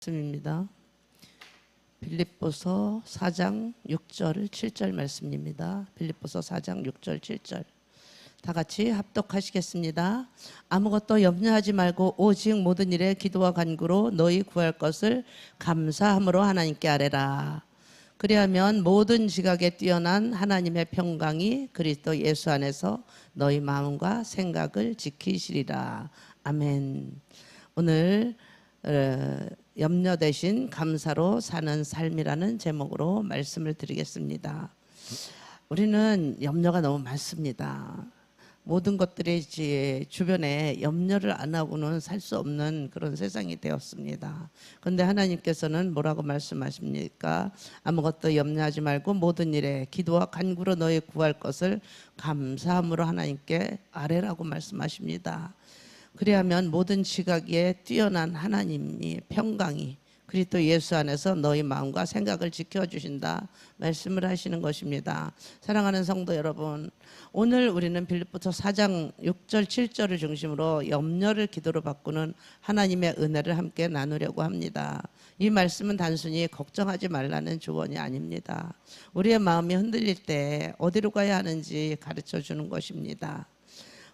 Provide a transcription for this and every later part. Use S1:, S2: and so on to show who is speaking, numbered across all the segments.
S1: 말씀입니다. 빌립보서 4장 6절 7절 말씀입니다. 빌립보서 4장 6절 7절 다 같이 합독하시겠습니다. 아무것도 염려하지 말고 오직 모든 일에 기도와 간구로 너희 구할 것을 감사함으로 하나님께 아뢰라. 그리하면 모든 지각에 뛰어난 하나님의 평강이 그리스도 예수 안에서 너희 마음과 생각을 지키시리라. 아멘. 오늘 염려 대신 감사로 사는 삶이라는 제목으로 말씀을 드리겠습니다. 우리는 염려가 너무 많습니다. 모든 것들이 주변에 염려를 안 하고는 살 수 없는 그런 세상이 되었습니다. 그런데 하나님께서는 뭐라고 말씀하십니까? 아무것도 염려하지 말고 모든 일에 기도와 간구로 너희 구할 것을 감사함으로 하나님께 아뢰라고 말씀하십니다. 그리하면 모든 지각에 뛰어난 하나님이 평강이 그리스도 예수 안에서 너희 마음과 생각을 지켜주신다 말씀을 하시는 것입니다. 사랑하는 성도 여러분, 오늘 우리는 빌립보서 4장 6절 7절을 중심으로 염려를 기도로 바꾸는 하나님의 은혜를 함께 나누려고 합니다. 이 말씀은 단순히 걱정하지 말라는 조언이 아닙니다. 우리의 마음이 흔들릴 때 어디로 가야 하는지 가르쳐 주는 것입니다.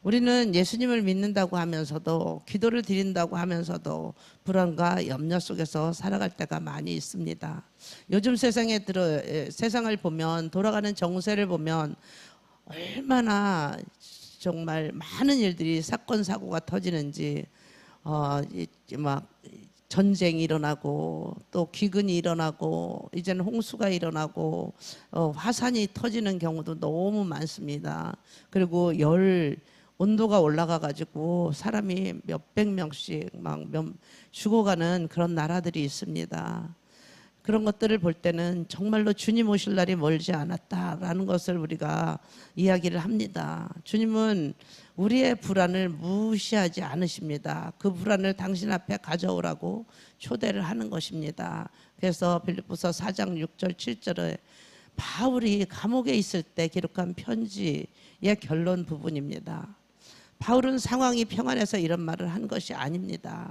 S1: 우리는 예수님을 믿는다고 하면서도 기도를 드린다고 하면서도 불안과 염려 속에서 살아갈 때가 많이 있습니다. 요즘 세상을 보면, 돌아가는 정세를 보면 얼마나 정말 많은 일들이 사건 사고가 터지는지, 막 전쟁이 일어나고 또 기근이 일어나고 이제는 홍수가 일어나고 화산이 터지는 경우도 너무 많습니다. 그리고 온도가 올라가 가지고 사람이 몇백 명씩 죽어가는 그런 나라들이 있습니다. 그런 것들을 볼 때는 정말로 주님 오실 날이 멀지 않았다라는 것을 우리가 이야기를 합니다. 주님은 우리의 불안을 무시하지 않으십니다. 그 불안을 당신 앞에 가져오라고 초대를 하는 것입니다. 그래서 빌립보서 4장 6절 7절에 바울이 감옥에 있을 때 기록한 편지의 결론 부분입니다. 바울은 상황이 평안해서 이런 말을 한 것이 아닙니다.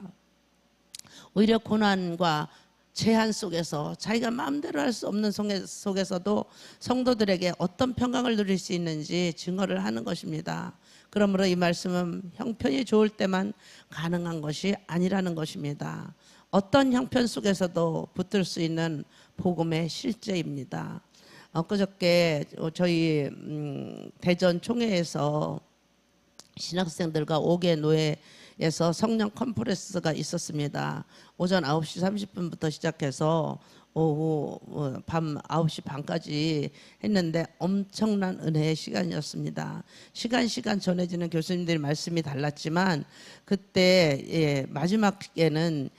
S1: 오히려 고난과 제한 속에서 자기가 마음대로 할 수 없는 속에서도 성도들에게 어떤 평강을 누릴 수 있는지 증거를 하는 것입니다. 그러므로 이 말씀은 형편이 좋을 때만 가능한 것이 아니라는 것입니다. 어떤 형편 속에서도 붙들 수 있는 복음의 실제입니다. 엊그저께 저희 대전 총회에서 신학생들과 5개 노회에서 성령 컨퍼런스가 있었습니다. 오전 9시 30분부터 시작해서 오후 밤 9시 반까지 했는데 엄청난 은혜의 시간이었습니다. 시간 전해지는 교수님들의 말씀이 달랐지만 그때 마지막에는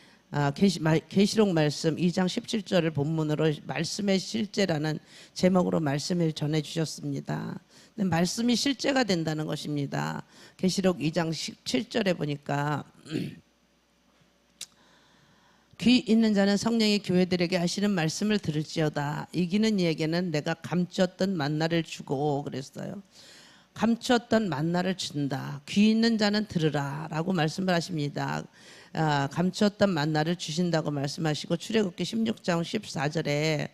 S1: 계시록 말씀 2장 17절을 본문으로 말씀의 실제라는 제목으로 말씀을 전해주셨습니다. 근데 말씀이 실제가 된다는 것입니다. 계시록 2장 17절에 보니까 귀 있는 자는 성령이 교회들에게 하시는 말씀을 들을지어다. 이기는 이에게는 내가 감추었던 만나를 주고 그랬어요. 감추었던 만나를 준다. 귀 있는 자는 들으라 라고 말씀을 하십니다. 감추었던 만나를 주신다고 말씀하시고 출애굽기 16장 14절에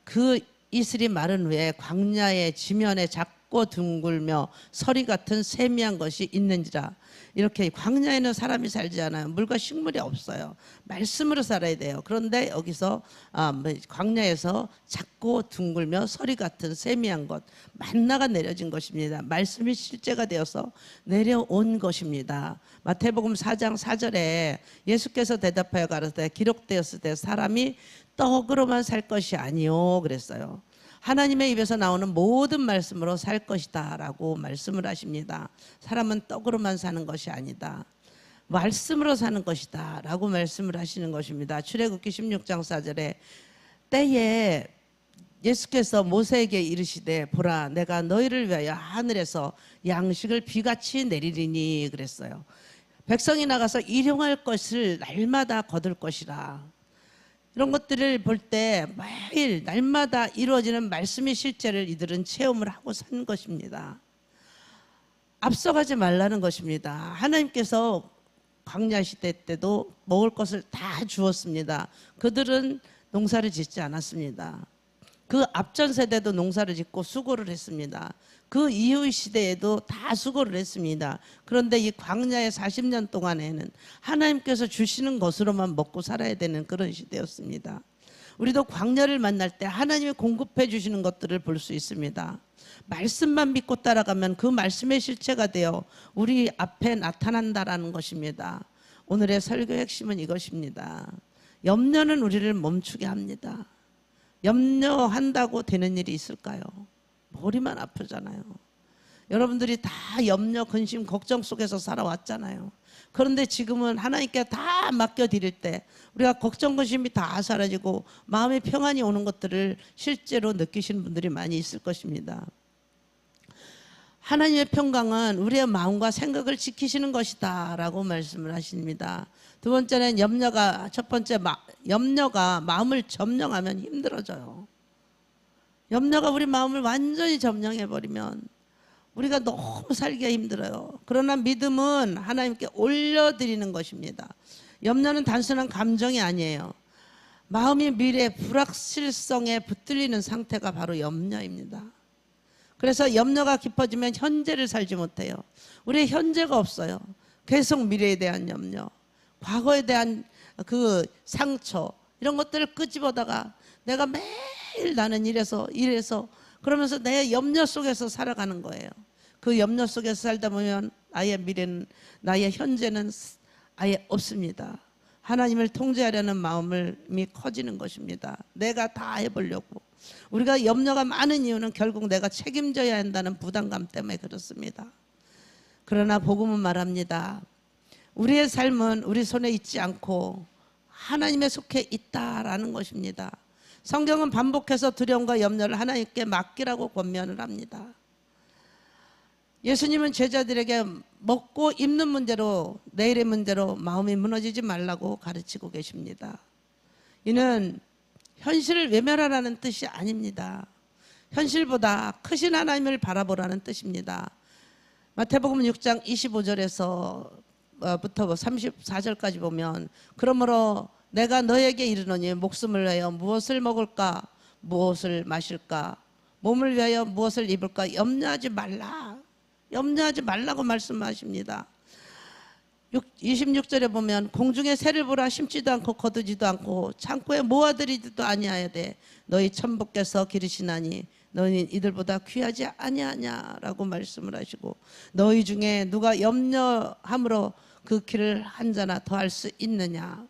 S1: 그 이슬이 마른 후에 광야의 지면에 작고 둥글며 서리 같은 세미한 것이 있는지라. 이렇게 광야에는 사람이 살지 않아요. 물과 식물이 없어요. 말씀으로 살아야 돼요. 그런데 여기서 광야에서 작고 둥글며 서리 같은 세미한 것, 만나가 내려진 것입니다. 말씀이 실제가 되어서 내려온 것입니다. 마태복음 4장 4절에 예수께서 대답하여 가로되 기록되었을 때 사람이 떡으로만 살 것이 아니요 그랬어요. 하나님의 입에서 나오는 모든 말씀으로 살 것이다 라고 말씀을 하십니다. 사람은 떡으로만 사는 것이 아니다. 말씀으로 사는 것이다 라고 말씀을 하시는 것입니다. 출애굽기 16장 4절에 때에 예수께서 모세에게 이르시되 보라 내가 너희를 위하여 하늘에서 양식을 비같이 내리리니 그랬어요. 백성이 나가서 일용할 것을 날마다 거둘 것이라. 이런 것들을 볼 때 매일 날마다 이루어지는 말씀의 실제를 이들은 체험을 하고 산 것입니다. 앞서가지 말라는 것입니다. 하나님께서 광야 시대 때도 먹을 것을 다 주었습니다. 그들은 농사를 짓지 않았습니다. 그 앞전 세대도 농사를 짓고 수고를 했습니다. 그 이후 시대에도 다 수고를 했습니다. 그런데 이 광야의 40년 동안에는 하나님께서 주시는 것으로만 먹고 살아야 되는 그런 시대였습니다. 우리도 광야를 만날 때 하나님이 공급해 주시는 것들을 볼 수 있습니다. 말씀만 믿고 따라가면 그 말씀의 실체가 되어 우리 앞에 나타난다라는 것입니다. 오늘의 설교의 핵심은 이것입니다. 염려는 우리를 멈추게 합니다. 염려한다고 되는 일이 있을까요? 머리만 아프잖아요. 여러분들이 다 염려, 근심, 걱정 속에서 살아왔잖아요. 그런데 지금은 하나님께 다 맡겨드릴 때 우리가 걱정, 근심이 다 사라지고 마음의 평안이 오는 것들을 실제로 느끼시는 분들이 많이 있을 것입니다. 하나님의 평강은 우리의 마음과 생각을 지키시는 것이다 라고 말씀을 하십니다. 두 번째는 첫 번째 염려가 마음을 점령하면 힘들어져요. 염려가 우리 마음을 완전히 점령해버리면 우리가 너무 살기가 힘들어요. 그러나 믿음은 하나님께 올려드리는 것입니다. 염려는 단순한 감정이 아니에요. 마음이 미래의 불확실성에 붙들리는 상태가 바로 염려입니다. 그래서 염려가 깊어지면 현재를 살지 못해요. 우리의 현재가 없어요. 계속 미래에 대한 염려, 과거에 대한 그 상처, 이런 것들을 끄집어다가 내가 매일 나는 이래서 그러면서 내 염려 속에서 살아가는 거예요. 그 염려 속에서 살다 보면 나의 미래는, 나의 현재는 아예 없습니다. 하나님을 통제하려는 마음이 커지는 것입니다. 내가 다 해보려고. 우리가 염려가 많은 이유는 결국 내가 책임져야 한다는 부담감 때문에 그렇습니다. 그러나 복음은 말합니다. 우리의 삶은 우리 손에 있지 않고 하나님에 속해 있다라는 것입니다. 성경은 반복해서 두려움과 염려를 하나님께 맡기라고 권면을 합니다. 예수님은 제자들에게 먹고 입는 문제로, 내일의 문제로 마음이 무너지지 말라고 가르치고 계십니다. 이는 현실을 외면하라는 뜻이 아닙니다. 현실보다 크신 하나님을 바라보라는 뜻입니다. 마태복음 6장 25절에서 부터 34절까지 보면, 그러므로 내가 너에게 이르노니 목숨을 위하여 무엇을 먹을까, 무엇을 마실까, 몸을 위하여 무엇을 입을까 염려하지 말라. 염려하지 말라고 말씀하십니다. 26절에 보면 공중에 새를 보라, 심지도 않고 거두지도 않고 창고에 모아들이지도 아니하여되 너희 천부께서 기르시나니 너희는 이들보다 귀하지 아니하냐라고 말씀을 하시고, 너희 중에 누가 염려함으로 그 길을 한 자나 더할 수 있느냐.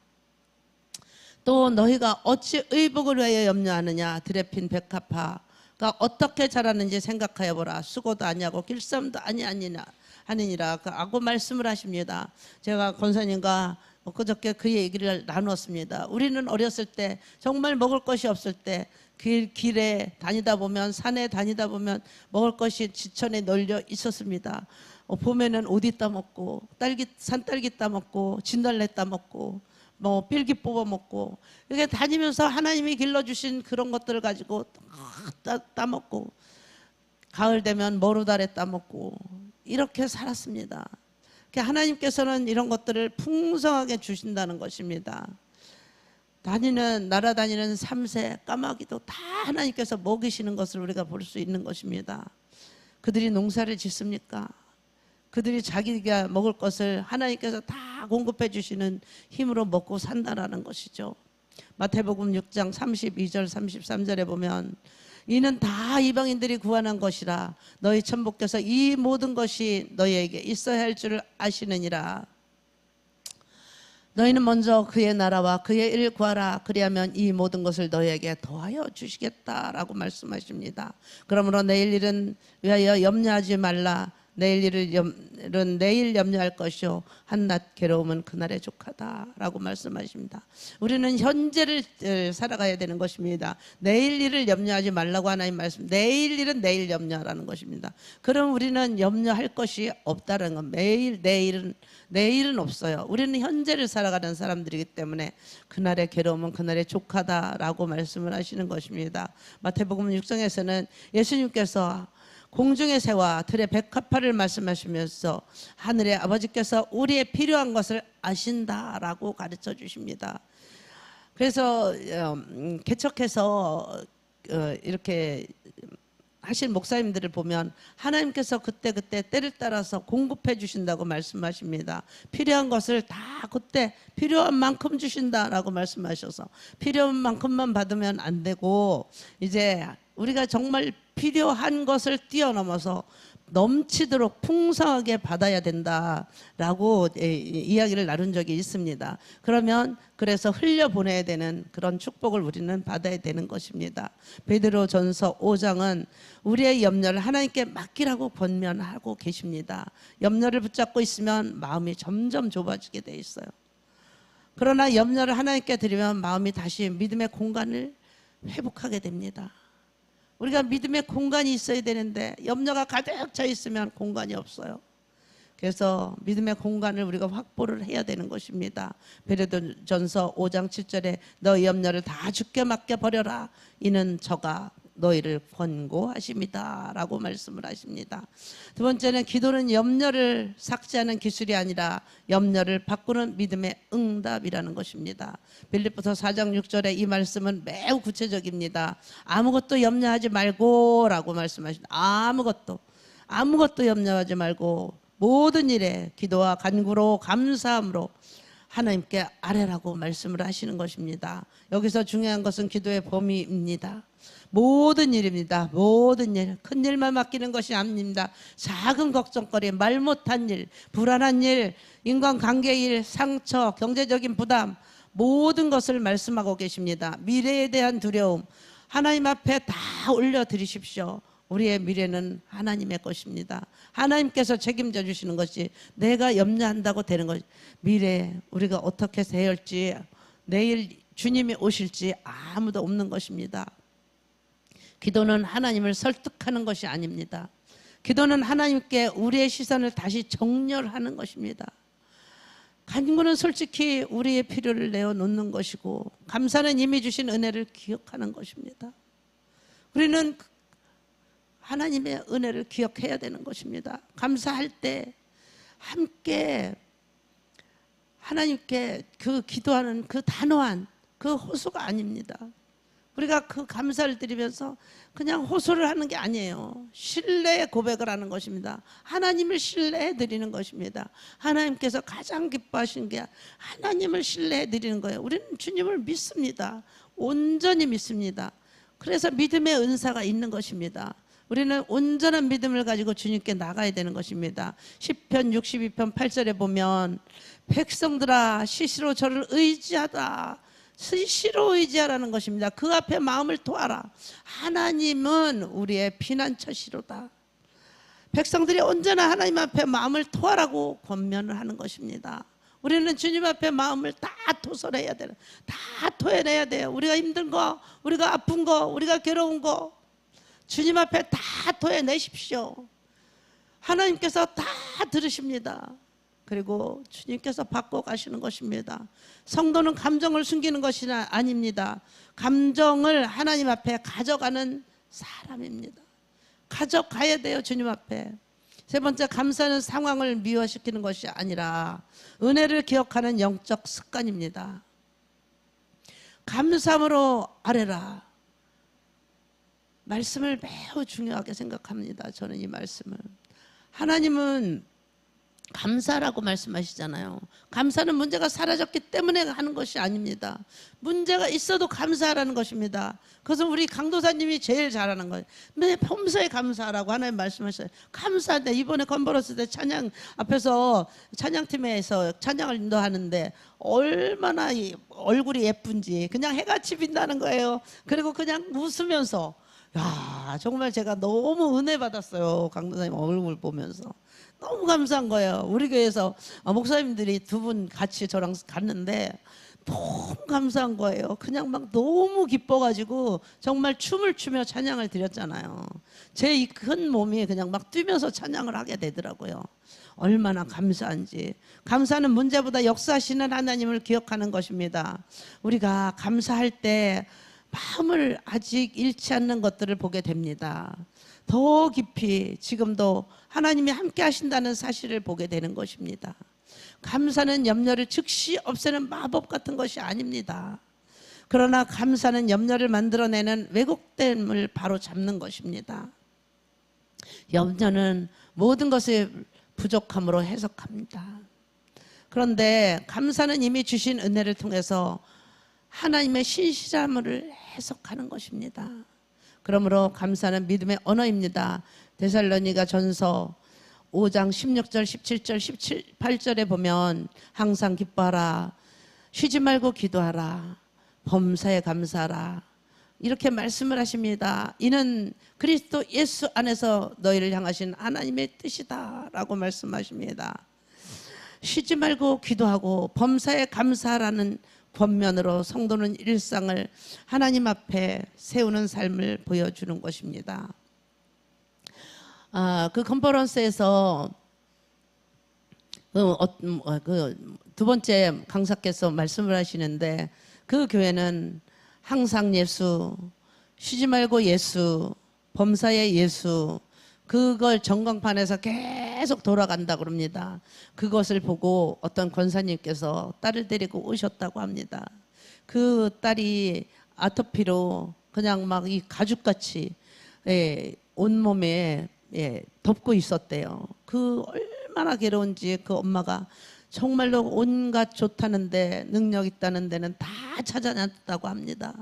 S1: 또 너희가 어찌 의복을 위하여 염려하느냐. 들에 핀 백합화가 어떻게 자라는지 생각하여 보라. 수고도 아니하고 길쌈도 아니하니라 하고 말씀을 하십니다. 제가 권사님과 그저께 그 얘기를 나눴습니다. 우리는 어렸을 때 정말 먹을 것이 없을 때 길에 다니다 보면, 산에 다니다 보면 먹을 것이 지천에 널려 있었습니다. 봄에는 오디 따먹고 산딸기 따먹고 진달래 따먹고 삘기 뽑아 먹고, 이렇게 다니면서 하나님이 길러주신 그런 것들을 가지고 따먹고, 가을 되면 머루다래 따먹고 이렇게 살았습니다. 하나님께서는 이런 것들을 풍성하게 주신다는 것입니다. 날아다니는 삼새, 까마귀도 다 하나님께서 먹이시는 것을 우리가 볼 수 있는 것입니다. 그들이 농사를 짓습니까? 그들이 자기가 먹을 것을 하나님께서 다 공급해 주시는 힘으로 먹고 산다라는 것이죠. 마태복음 6장 32절 33절에 보면, 이는 다 이방인들이 구원한 것이라 너희 천부께서 이 모든 것이 너희에게 있어야 할 줄을 아시느니라. 너희는 먼저 그의 나라와 그의 일을 구하라. 그리하면 이 모든 것을 너희에게 더하여 주시겠다라고 말씀하십니다. 그러므로 내일 일은 위하여 염려하지 말라. 내일 일은 내일 염려할 것이요 한낱 괴로움은 그날의 족하다라고 말씀하십니다. 우리는 현재를 살아가야 되는 것입니다. 내일 일을 염려하지 말라고 하나님 말씀. 내일 일은 내일 염려하라는 것입니다. 그럼 우리는 염려할 것이 없다는 건, 내일은 없어요. 우리는 현재를 살아가는 사람들이기 때문에 그날의 괴로움은 그날의 족하다라고 말씀을 하시는 것입니다. 마태복음 6장에서는 예수님께서 공중의 새와 들의 백합화를 말씀하시면서 하늘의 아버지께서 우리의 필요한 것을 아신다라고 가르쳐 주십니다. 그래서 개척해서 이렇게 하신 목사님들을 보면 하나님께서 그때그때 때를 따라서 공급해 주신다고 말씀하십니다. 필요한 것을 다 그때 필요한 만큼 주신다라고 말씀하셔서 필요한 만큼만 받으면 안 되고 이제 우리가 정말 필요한 것을 뛰어넘어서 넘치도록 풍성하게 받아야 된다라고 이야기를 나눈 적이 있습니다. 그러면 그래서 흘려보내야 되는 그런 축복을 우리는 받아야 되는 것입니다. 베드로전서 5장은 우리의 염려를 하나님께 맡기라고 권면하고 계십니다. 염려를 붙잡고 있으면 마음이 점점 좁아지게 돼 있어요. 그러나 염려를 하나님께 드리면 마음이 다시 믿음의 공간을 회복하게 됩니다. 우리가 믿음의 공간이 있어야 되는데 염려가 가득 차 있으면 공간이 없어요. 그래서 믿음의 공간을 우리가 확보를 해야 되는 것입니다. 베드로전서 5장 7절에 너희 염려를 다 주께 맡겨 버려라. 이는 저가 너희를 권고하십니다 라고 말씀을 하십니다. 두 번째는 기도는 염려를 삭제하는 기술이 아니라 염려를 바꾸는 믿음의 응답이라는 것입니다. 빌립보서 4장 6절에 이 말씀은 매우 구체적입니다. 아무것도 염려하지 말고 라고 말씀하십니다. 아무것도 염려하지 말고 모든 일에 기도와 간구로 감사함으로 하나님께 아뢰라고 말씀을 하시는 것입니다. 여기서 중요한 것은 기도의 범위입니다. 모든 일입니다. 모든 일, 큰 일만 맡기는 것이 아닙니다. 작은 걱정거리, 말 못한 일, 불안한 일, 인간관계 일, 상처, 경제적인 부담, 모든 것을 말씀하고 계십니다. 미래에 대한 두려움, 하나님 앞에 다 올려드리십시오. 우리의 미래는 하나님의 것입니다. 하나님께서 책임져 주시는 것이 내가 염려한다고 되는 것이 미래 우리가 어떻게 될지 내일 주님이 오실지 아무도 없는 것입니다. 기도는 하나님을 설득하는 것이 아닙니다. 기도는 하나님께 우리의 시선을 다시 정렬하는 것입니다. 간구는 솔직히 우리의 필요를 내어놓는 것이고 감사는 이미 주신 은혜를 기억하는 것입니다. 우리는 하나님의 은혜를 기억해야 되는 것입니다. 감사할 때 함께 하나님께 그 기도하는 그 단호한 그 호소가 아닙니다. 우리가 그 감사를 드리면서 그냥 호소를 하는 게 아니에요. 신뢰의 고백을 하는 것입니다. 하나님을 신뢰해 드리는 것입니다. 하나님께서 가장 기뻐하시는 게 하나님을 신뢰해 드리는 거예요. 우리는 주님을 믿습니다. 온전히 믿습니다. 그래서 믿음의 은사가 있는 것입니다. 우리는 온전한 믿음을 가지고 주님께 나가야 되는 것입니다. 시편 62편 8절에 보면 백성들아 시시로 저를 의지하다. 시시로 의지하라는 것입니다. 그 앞에 마음을 토하라. 하나님은 우리의 피난처시로다. 백성들이 언제나 하나님 앞에 마음을 토하라고 권면을 하는 것입니다. 우리는 주님 앞에 마음을 다 토설해야 돼요. 다 토해내야 돼요. 우리가 힘든 거, 우리가 아픈 거, 우리가 괴로운 거 주님 앞에 다 토해내십시오. 하나님께서 다 들으십니다. 그리고 주님께서 받고 가시는 것입니다. 성도는 감정을 숨기는 것이 아닙니다. 감정을 하나님 앞에 가져가는 사람입니다. 가져가야 돼요. 주님 앞에. 세 번째, 감사는 상황을 미화시키는 것이 아니라 은혜를 기억하는 영적 습관입니다. 감사함으로 아뢰라. 말씀을 매우 중요하게 생각합니다. 저는 이 말씀을. 하나님은 감사라고 말씀하시잖아요. 감사는 문제가 사라졌기 때문에 하는 것이 아닙니다. 문제가 있어도 감사하라는 것입니다. 그것은 우리 강도사님이 제일 잘하는 거예요. 매 평소에 감사하라고 하나님 말씀하셨어요. 감사한데 이번에 건버렸을 때 찬양 앞에서 찬양팀에서 찬양을 인도하는데 얼마나 얼굴이 예쁜지 그냥 해같이 빛나는 거예요. 그리고 그냥 웃으면서 야, 정말 제가 너무 은혜 받았어요. 강도사님 얼굴 보면서. 너무 감사한 거예요. 우리 교회에서 목사님들이 두 분 같이 저랑 갔는데 너무 감사한 거예요. 그냥 막 너무 기뻐가지고 정말 춤을 추며 찬양을 드렸잖아요. 제 이 큰 몸이 그냥 막 뛰면서 찬양을 하게 되더라고요. 얼마나 감사한지. 감사는 문제보다 역사하시는 하나님을 기억하는 것입니다. 우리가 감사할 때 마음을 아직 잃지 않는 것들을 보게 됩니다. 더 깊이 지금도 하나님이 함께 하신다는 사실을 보게 되는 것입니다. 감사는 염려를 즉시 없애는 마법 같은 것이 아닙니다. 그러나 감사는 염려를 만들어내는 왜곡됨을 바로 잡는 것입니다. 염려는 모든 것을 부족함으로 해석합니다. 그런데 감사는 이미 주신 은혜를 통해서 하나님의 신실함을 해석하는 것입니다. 그러므로 감사는 믿음의 언어입니다. 데살로니가 전서 5장 16절, 17절, 18절에 보면 항상 기뻐하라, 쉬지 말고 기도하라, 범사에 감사하라 이렇게 말씀을 하십니다. 이는 그리스도 예수 안에서 너희를 향하신 하나님의 뜻이다 라고 말씀하십니다. 쉬지 말고 기도하고 범사에 감사하라는 권면으로 성도는 일상을 하나님 앞에 세우는 삶을 보여주는 것입니다. 그 컨퍼런스에서 두 번째 강사께서 말씀을 하시는데 그 교회는 항상 예수, 쉬지 말고 예수, 범사에 예수 그걸 전광판에서 계속 돌아간다 그럽니다. 그것을 보고 어떤 권사님께서 딸을 데리고 오셨다고 합니다. 그 딸이 아토피로 그냥 막 이 가죽같이 온몸에 덮고 있었대요. 그 얼마나 괴로운지 그 엄마가 정말로 온갖 좋다는데 능력 있다는 데는 다 찾아냈다고 합니다.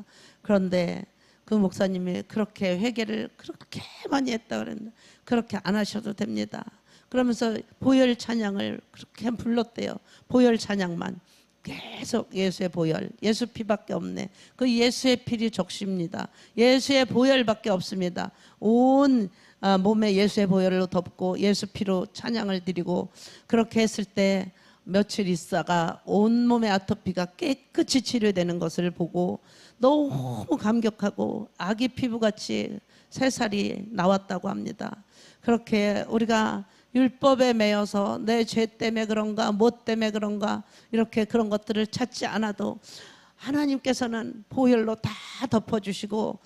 S1: 그런데 그 목사님이 그렇게 회개를 그렇게 많이 했다 그랬는데 그렇게 안 하셔도 됩니다. 그러면서 보혈 찬양을 그렇게 불렀대요. 보혈 찬양만 계속 예수의 보혈, 예수 피밖에 없네. 그 예수의 피리 적십니다. 예수의 보혈밖에 없습니다. 온 몸에 예수의 보혈로 덮고 예수 피로 찬양을 드리고 그렇게 했을 때 며칠 있다가 온몸의 아토피가 깨끗이 치료되는 것을 보고 너무 감격하고 아기 피부같이 새살이 나왔다고 합니다. 그렇게 우리가 율법에 매여서 내 죄 때문에 그런가 뭐 때문에 그런가 이렇게 그런 것들을 찾지 않아도 하나님께서는 보혈로 다 덮어주시고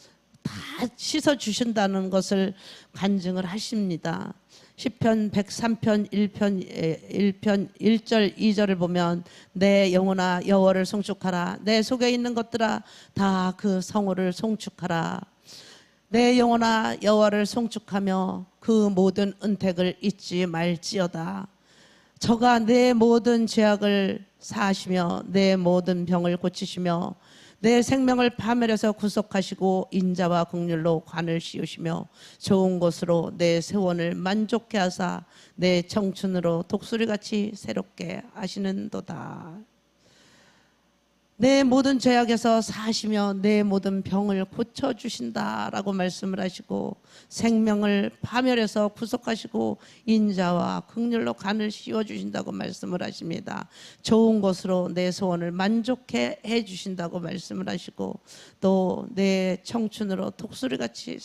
S1: 다 씻어주신다는 것을 간증을 하십니다. 시편 103편 1편 1절 2절을 보면 내 영혼아 여호와를 송축하라, 내 속에 있는 것들아 다 그 성호를 송축하라. 내 영혼아 여호와를 송축하며 그 모든 은택을 잊지 말지어다. 저가 내 모든 죄악을 사하시며 내 모든 병을 고치시며 내 생명을 파멸해서 구속하시고 인자와 긍휼로 관을 씌우시며 좋은 것으로 내 세원을 만족케 하사 내 청춘으로 독수리같이 새롭게 하시는도다. 내 모든 죄악에서 사하시며 내 모든 병을 고쳐주신다라고 말씀을 하시고 생명을 파멸해서 구속하시고 인자와 긍휼로 간을 씌워주신다고 말씀을 하십니다. 좋은 것으로 내 소원을 만족해 해주신다고 말씀을 하시고 또 내 청춘으로 독수리같이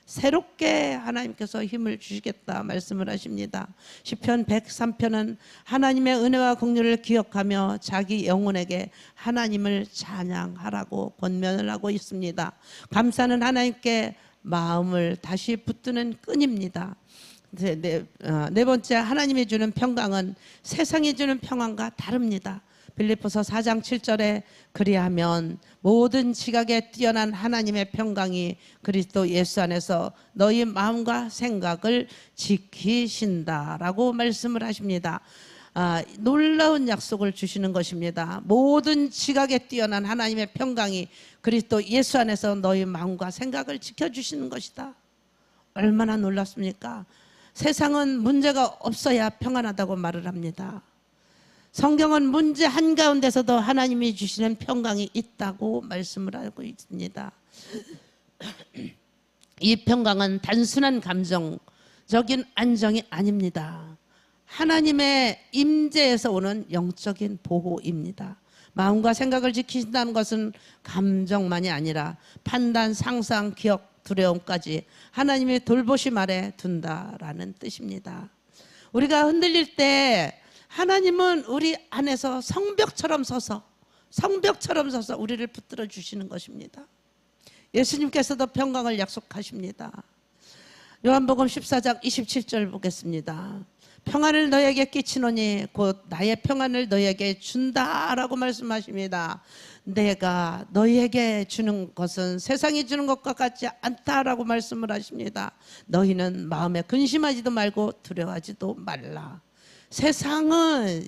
S1: 새롭게 하나님께서 힘을 주시겠다 말씀을 하십니다. 시편 103편은 하나님의 은혜와 긍휼을 기억하며 자기 영혼에게 하나님을 찬양하라고 권면을 하고 있습니다. 감사는 하나님께 마음을 다시 붙드는 끈입니다. 네 번째, 하나님이 주는 평강은 세상이 주는 평안과 다릅니다. 빌립보서 4장 7절에 그리하면 모든 지각에 뛰어난 하나님의 평강이 그리스도 예수 안에서 너희 마음과 생각을 지키신다라고 말씀을 하십니다. 놀라운 약속을 주시는 것입니다. 모든 지각에 뛰어난 하나님의 평강이 그리스도 예수 안에서 너희 마음과 생각을 지켜주시는 것이다. 얼마나 놀랍습니까? 세상은 문제가 없어야 평안하다고 말을 합니다. 성경은 문제 한가운데서도 하나님이 주시는 평강이 있다고 말씀을 하고 있습니다. 이 평강은 단순한 감정적인 안정이 아닙니다. 하나님의 임재에서 오는 영적인 보호입니다. 마음과 생각을 지키신다는 것은 감정만이 아니라 판단, 상상, 기억, 두려움까지 하나님의 돌보심 아래 둔다라는 뜻입니다. 우리가 흔들릴 때 하나님은 우리 안에서 성벽처럼 서서 성벽처럼 서서 우리를 붙들어 주시는 것입니다. 예수님께서도 평강을 약속하십니다. 요한복음 14장 27절 보겠습니다. 평안을 너에게 끼치노니 곧 나의 평안을 너에게 준다라고 말씀하십니다. 내가 너희에게 주는 것은 세상이 주는 것과 같지 않다라고 말씀을 하십니다. 너희는 마음에 근심하지도 말고 두려워하지도 말라. 세상은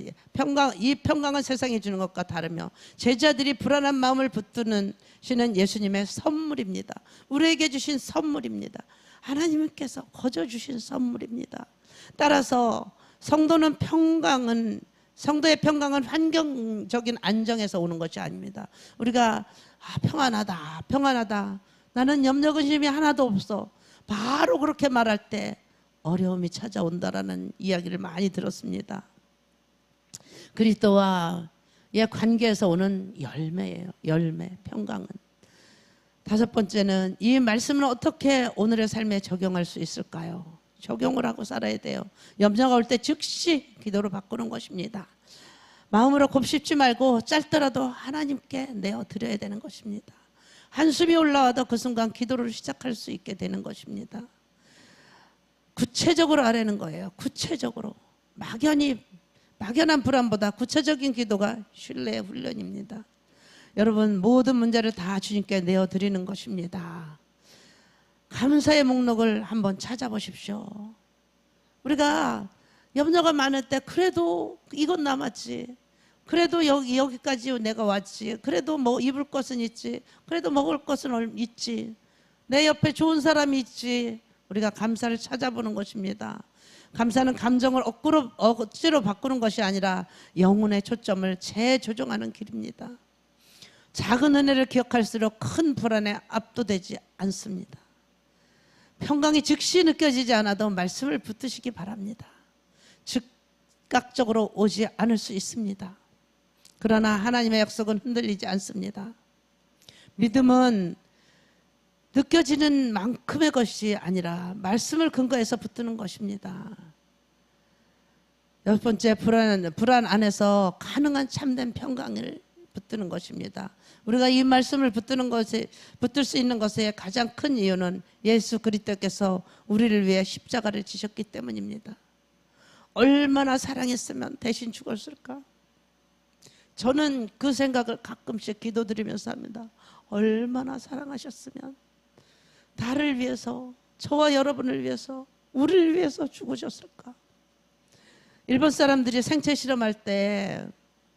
S1: 이 평강은 세상이 주는 것과 다르며 제자들이 불안한 마음을 붙드는 시는 예수님의 선물입니다. 우리에게 주신 선물입니다. 하나님께서 거저 주신 선물입니다. 따라서 성도의 평강은 환경적인 안정에서 오는 것이 아닙니다. 우리가 평안하다 나는 염려 근심이 하나도 없어 바로 그렇게 말할 때 어려움이 찾아온다라는 이야기를 많이 들었습니다. 그리스도와의 관계에서 오는 열매예요. 열매, 평강은. 다섯 번째는 이 말씀을 어떻게 오늘의 삶에 적용할 수 있을까요? 적용을 하고 살아야 돼요. 염려가 올 때 즉시 기도로 바꾸는 것입니다. 마음으로 곱씹지 말고 짧더라도 하나님께 내어드려야 되는 것입니다. 한숨이 올라와도 그 순간 기도를 시작할 수 있게 되는 것입니다. 구체적으로 하라는 거예요. 구체적으로. 막연한 불안보다 구체적인 기도가 신뢰의 훈련입니다. 여러분, 모든 문제를 다 주님께 내어드리는 것입니다. 감사의 목록을 한번 찾아보십시오. 우리가 염려가 많을 때 그래도 이건 남았지, 그래도 여기까지 내가 왔지, 그래도 뭐 입을 것은 있지, 그래도 먹을 것은 있지, 내 옆에 좋은 사람이 있지, 우리가 감사를 찾아보는 것입니다. 감사는 감정을 억지로 바꾸는 것이 아니라 영혼의 초점을 재조정하는 길입니다. 작은 은혜를 기억할수록 큰 불안에 압도되지 않습니다. 평강이 즉시 느껴지지 않아도 말씀을 붙드시기 바랍니다. 즉각적으로 오지 않을 수 있습니다. 그러나 하나님의 약속은 흔들리지 않습니다. 믿음은 느껴지는 만큼의 것이 아니라 말씀을 근거해서 붙드는 것입니다. 여섯 번째, 불안 안에서 가능한 참된 평강을 붙드는 것입니다. 우리가 이 말씀을 붙들 수 있는 것의 가장 큰 이유는 예수 그리스도께서 우리를 위해 십자가를 지셨기 때문입니다. 얼마나 사랑했으면 대신 죽었을까? 저는 그 생각을 가끔씩 기도드리면서 합니다. 얼마나 사랑하셨으면 나를 위해서, 저와 여러분을 위해서, 우리를 위해서 죽으셨을까? 일본 사람들이 생체 실험할 때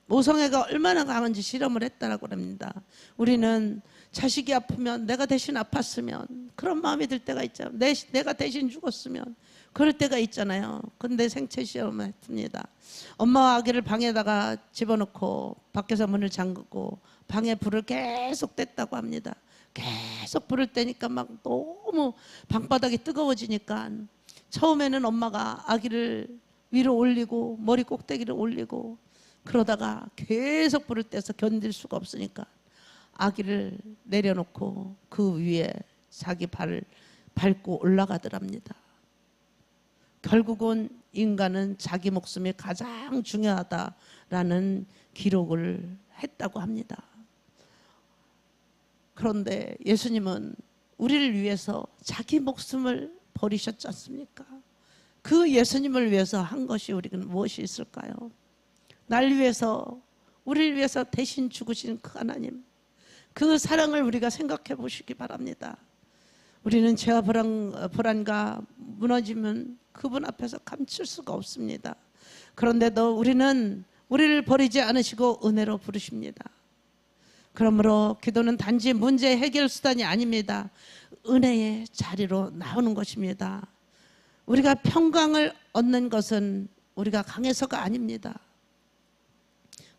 S1: 모성애가 얼마나 강한지 실험을 했다고 합니다. 우리는 자식이 아프면, 내가 대신 아팠으면 그런 마음이 들 때가 있잖아요. 내가 대신 죽었으면 그럴 때가 있잖아요. 근데 생체 실험을 했습니다. 엄마와 아기를 방에다가 집어넣고 밖에서 문을 잠그고 방에 불을 계속 뗐다고 합니다. 계속 불을 떼니까 막 너무 방바닥이 뜨거워지니까 처음에는 엄마가 아기를 위로 올리고 머리 꼭대기를 올리고 그러다가 계속 불을 떼서 견딜 수가 없으니까 아기를 내려놓고 그 위에 자기 발을 밟고 올라가더랍니다. 결국은 인간은 자기 목숨이 가장 중요하다라는 기록을 했다고 합니다. 그런데 예수님은 우리를 위해서 자기 목숨을 버리셨지 않습니까? 그 예수님을 위해서 한 것이 우리는 무엇이 있을까요? 날 위해서, 우리를 위해서 대신 죽으신 그 하나님, 그 사랑을 우리가 생각해 보시기 바랍니다. 우리는 죄와 불안과 무너지면 그분 앞에서 감출 수가 없습니다. 그런데도 우리는 우리를 버리지 않으시고 은혜로 부르십니다. 그러므로 기도는 단지 문제 해결 수단이 아닙니다. 은혜의 자리로 나오는 것입니다. 우리가 평강을 얻는 것은 우리가 강해서가 아닙니다.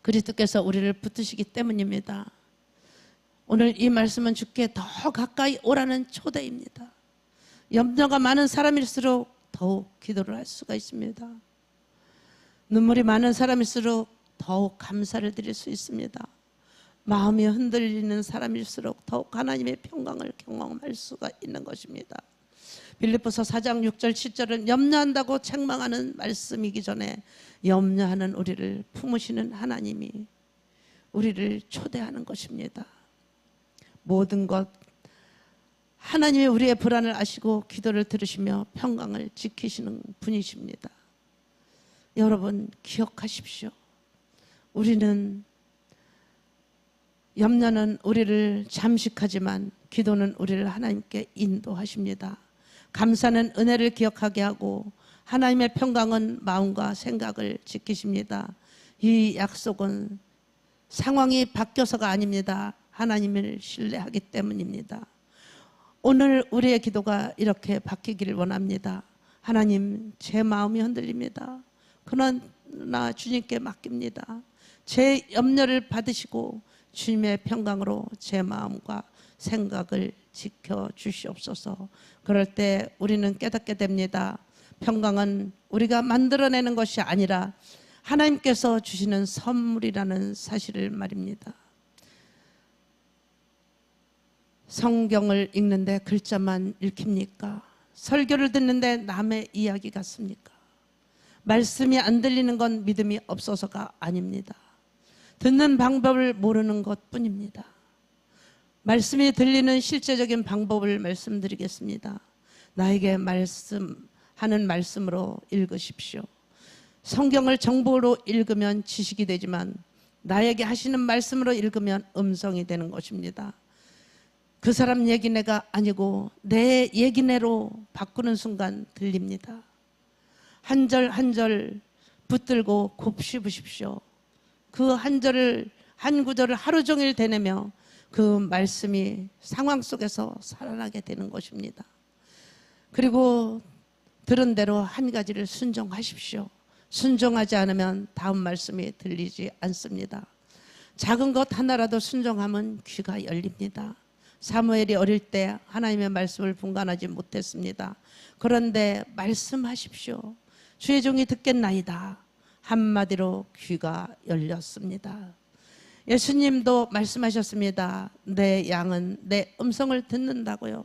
S1: 그리스도께서 우리를 붙드시기 때문입니다. 오늘 이 말씀은 주께 더 가까이 오라는 초대입니다. 염려가 많은 사람일수록 더욱 기도를 할 수가 있습니다. 눈물이 많은 사람일수록 더욱 감사를 드릴 수 있습니다. 마음이 흔들리는 사람일수록 더욱 하나님의 평강을 경험할 수가 있는 것입니다. 빌립보서 4장 6절 7절은 염려한다고 책망하는 말씀이기 전에 염려하는 우리를 품으시는 하나님이 우리를 초대하는 것입니다. 모든 것 하나님이 우리의 불안을 아시고 기도를 들으시며 평강을 지키시는 분이십니다. 여러분 기억하십시오. 우리는 염려는 우리를 잠식하지만 기도는 우리를 하나님께 인도하십니다. 감사는 은혜를 기억하게 하고 하나님의 평강은 마음과 생각을 지키십니다. 이 약속은 상황이 바뀌어서가 아닙니다. 하나님을 신뢰하기 때문입니다. 오늘 우리의 기도가 이렇게 바뀌기를 원합니다. 하나님, 제 마음이 흔들립니다. 그러나 주님께 맡깁니다. 제 염려를 받으시고 주님의 평강으로 제 마음과 생각을 지켜주시옵소서. 그럴 때 우리는 깨닫게 됩니다. 평강은 우리가 만들어내는 것이 아니라 하나님께서 주시는 선물이라는 사실을 말입니다. 성경을 읽는데 글자만 읽힙니까? 설교를 듣는데 남의 이야기 같습니까? 말씀이 안 들리는 건 믿음이 없어서가 아닙니다. 듣는 방법을 모르는 것뿐입니다. 말씀이 들리는 실제적인 방법을 말씀드리겠습니다. 나에게 말씀하는 말씀으로 읽으십시오. 성경을 정보로 읽으면 지식이 되지만 나에게 하시는 말씀으로 읽으면 음성이 되는 것입니다. 그 사람 얘기네가 아니고 내 얘기네로 바꾸는 순간 들립니다. 한 절 한 절 붙들고 곱씹으십시오. 그 한 절을 한 구절을 하루 종일 되뇌며 그 말씀이 상황 속에서 살아나게 되는 것입니다. 그리고 들은 대로 한 가지를 순종하십시오. 순종하지 않으면 다음 말씀이 들리지 않습니다. 작은 것 하나라도 순종하면 귀가 열립니다. 사무엘이 어릴 때 하나님의 말씀을 분간하지 못했습니다. 그런데 말씀하십시오. 주의 종이 듣겠나이다. 한마디로 귀가 열렸습니다. 예수님도 말씀하셨습니다. 내 양은 내 음성을 듣는다고요.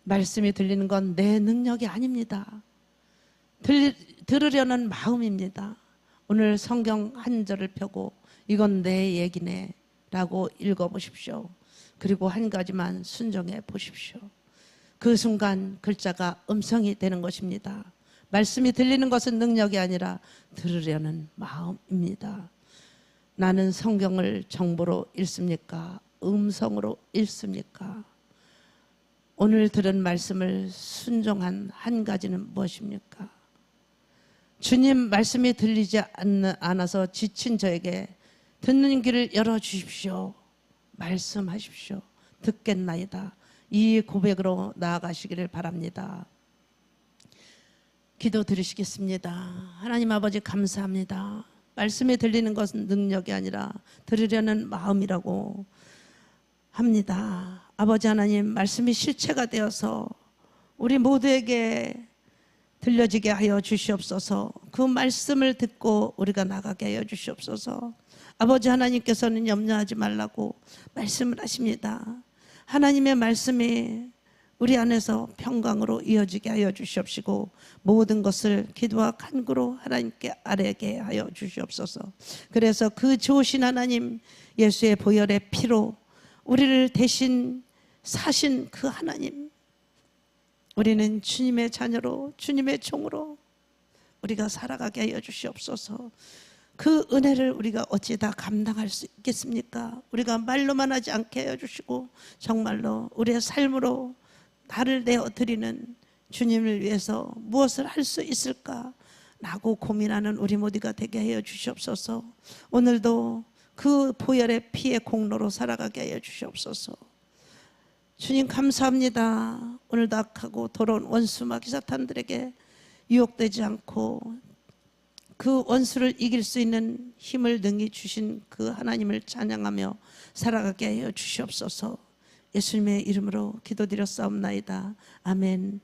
S1: 말씀이 들리는 건 내 능력이 아닙니다. 들으려는 마음입니다. 오늘 성경 한 절을 펴고 이건 내 얘기네 라고 읽어보십시오. 그리고 한 가지만 순종해 보십시오. 그 순간 글자가 음성이 되는 것입니다. 말씀이 들리는 것은 능력이 아니라 들으려는 마음입니다. 나는 성경을 정보로 읽습니까? 음성으로 읽습니까? 오늘 들은 말씀을 순종한 한 가지는 무엇입니까? 주님 말씀이 들리지 않아서 지친 저에게 듣는 귀를 열어주십시오. 말씀하십시오. 듣겠나이다. 이 고백으로 나아가시기를 바랍니다. 기도 드리시겠습니다. 하나님 아버지 감사합니다. 말씀이 들리는 것은 능력이 아니라 들으려는 마음이라고 합니다. 아버지 하나님, 말씀이 실체가 되어서 우리 모두에게 들려지게 하여 주시옵소서. 그 말씀을 듣고 우리가 나가게 하여 주시옵소서. 아버지 하나님께서는 염려하지 말라고 말씀을 하십니다. 하나님의 말씀이 우리 안에서 평강으로 이어지게 하여 주시옵시고 모든 것을 기도와 간구로 하나님께 아뢰게 하여 주시옵소서. 그래서 그 좋으신 하나님 예수의 보혈의 피로 우리를 대신 사신 그 하나님, 우리는 주님의 자녀로 주님의 종으로 우리가 살아가게 하여 주시옵소서. 그 은혜를 우리가 어찌 다 감당할 수 있겠습니까? 우리가 말로만 하지 않게 하여 주시고 정말로 우리의 삶으로 나를 내어드리는 주님을 위해서 무엇을 할 수 있을까? 라고 고민하는 우리 모두가 되게 하여 주시옵소서. 오늘도 그 보혈의 피의 공로로 살아가게 하여 주시옵소서. 주님 감사합니다. 오늘도 악하고 더러운 원수 마귀 사탄들에게 유혹되지 않고 그 원수를 이길 수 있는 힘을 능히 주신 그 하나님을 찬양하며 살아가게 하여 주시옵소서. 예수님의 이름으로 기도드렸사옵나이다. 아멘.